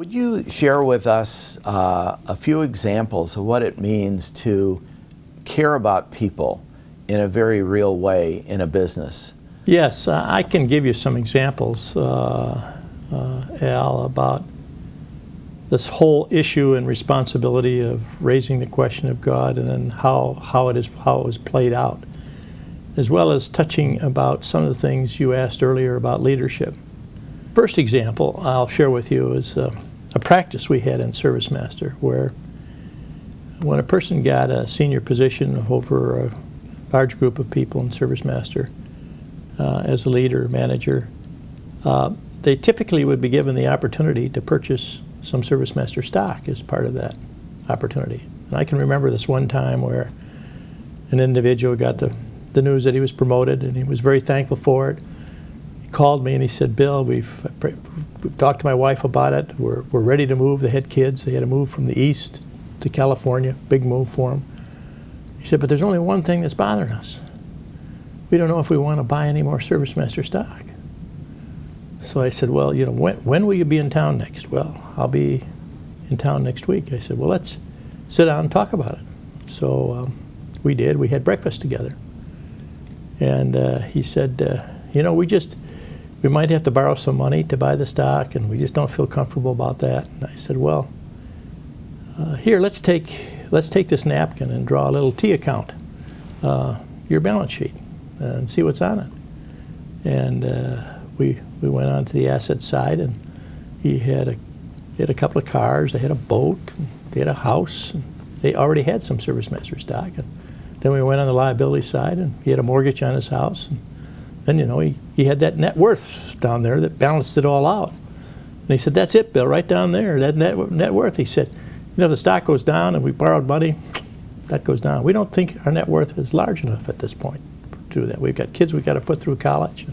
Would you share with us a few examples of what it means to care about people in a very real way in a business? Yes, I can give you some examples, Al, about this whole issue and responsibility of raising the question of God, and then how it was played out, as well as touching about some of the things you asked earlier about leadership. First example I'll share with you is a practice we had in Service Master, where when a person got a senior position over a large group of people in Service Master, as a leader, manager, they typically would be given the opportunity to purchase some Service Master stock as part of that opportunity. And I can remember this one time where an individual got the news that he was promoted, and he was very thankful for it. He called me and he said, "Bill, we've talked to my wife about it. We're ready to move." They had kids. They had to move from the east to California, big move for them. He said, "But there's only one thing that's bothering us. We don't know if we want to buy any more Service Master stock." So I said, "Well, you know, when will you be in town next?" "Well, I'll be in town next week." I said, "Well, let's sit down and talk about it." So we did. We had breakfast together. And he said, "You know, we might have to borrow some money to buy the stock, and we just don't feel comfortable about that." And I said, "Well, here, let's take this napkin and draw a little T account, your balance sheet, and see what's on it." And we went on to the asset side, and he had a couple of cars, they had a boat, and they had a house, and they already had some Service Master stock. And then we went on the liability side, and he had a mortgage on his house. And then, you know, he had that net worth down there that balanced it all out. And he said, "That's it, Bill, right down there, that net worth." He said, "You know, if the stock goes down and we borrowed money, that goes down. We don't think our net worth is large enough at this point to do that. We've got kids we've got to put through college."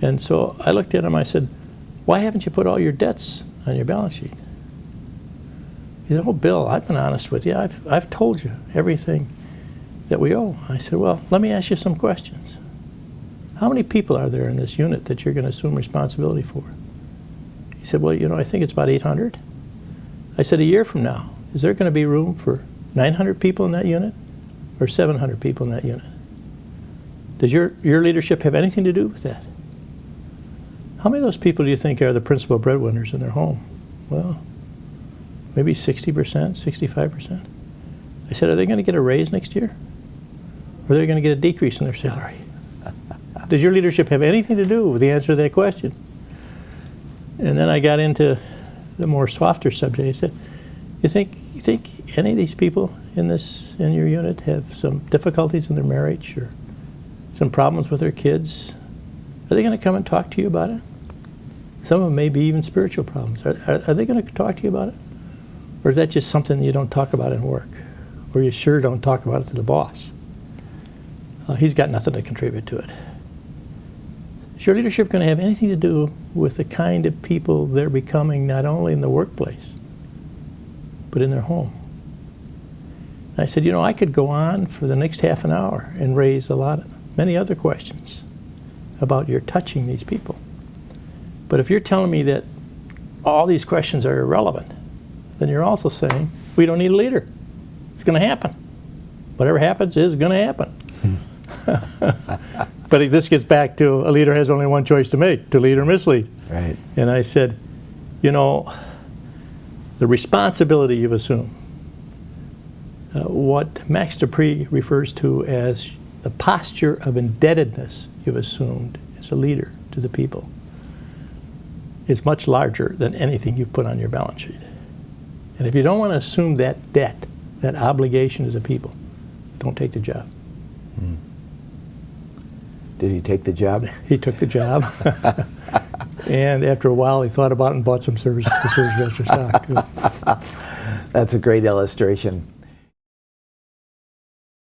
And so I looked at him, I said, "Why haven't you put all your debts on your balance sheet?" He said, "Oh, Bill, I've been honest with you. I've told you everything that we owe." I said, "Well, let me ask you some questions. How many people are there in this unit that you're going to assume responsibility for?" He said, "Well, you know, I think it's about 800. I said, "A year from now, is there going to be room for 900 people in that unit or 700 people in that unit? Does your leadership have anything to do with that? How many of those people do you think are the principal breadwinners in their home?" "Well, maybe 60%, 65%. I said, "Are they going to get a raise next year? Or are they going to get a decrease in their salary? Does your leadership have anything to do with the answer to that question?" And then I got into the more softer subject. I said, you think any of these people in your unit have some difficulties in their marriage or some problems with their kids? Are they going to come and talk to you about it? Some of them may be even spiritual problems. Are they going to talk to you about it? Or is that just something you don't talk about in work? Or you sure don't talk about it to the boss? He's got nothing to contribute to it. Is your leadership going to have anything to do with the kind of people they're becoming, not only in the workplace, but in their home? And I said, you know, I could go on for the next half an hour and raise many other questions about your touching these people. But if you're telling me that all these questions are irrelevant, then you're also saying we don't need a leader. It's going to happen. Whatever happens is going to happen. But this gets back to a leader has only one choice to make, to lead or mislead. Right. And I said, you know, the responsibility you've assumed, what Max Dupree refers to as the posture of indebtedness you've assumed as a leader to the people, is much larger than anything you've put on your balance sheet. And if you don't want to assume that debt, that obligation to the people, don't take the job. Mm. Did he take the job? He took the job. And after a while, he thought about it and bought some Service Master stock. That's a great illustration.